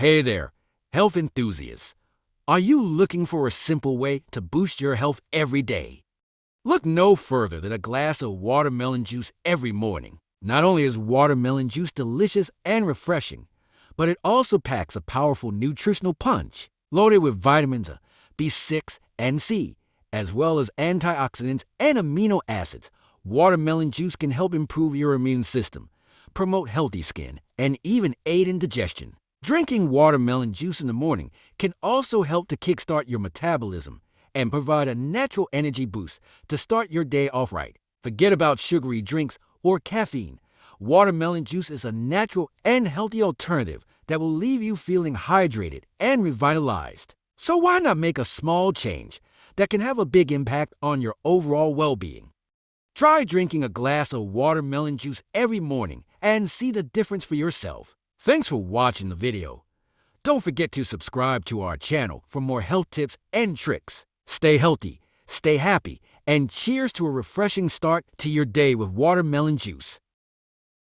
Hey there, health enthusiasts. Are you looking for a simple way to boost your health every day? Look no further than a glass of watermelon juice every morning. Not only is watermelon juice delicious and refreshing, but it also packs a powerful nutritional punch, loaded with vitamins B6 and C, as well as antioxidants and amino acids. Watermelon juice can help improve your immune system, promote healthy skin, and even aid in digestion. Drinking watermelon juice in the morning can also help to kickstart your metabolism and provide a natural energy boost to start your day off right. Forget about sugary drinks or caffeine. Watermelon juice is a natural and healthy alternative that will leave you feeling hydrated and revitalized. So why not make a small change that can have a big impact on your overall well-being? Try drinking a glass of watermelon juice every morning and see the difference for yourself. Thanks for watching the video. Don't forget to subscribe to our channel for more health tips and tricks. Stay healthy, stay happy, and cheers to a refreshing start to your day with watermelon juice.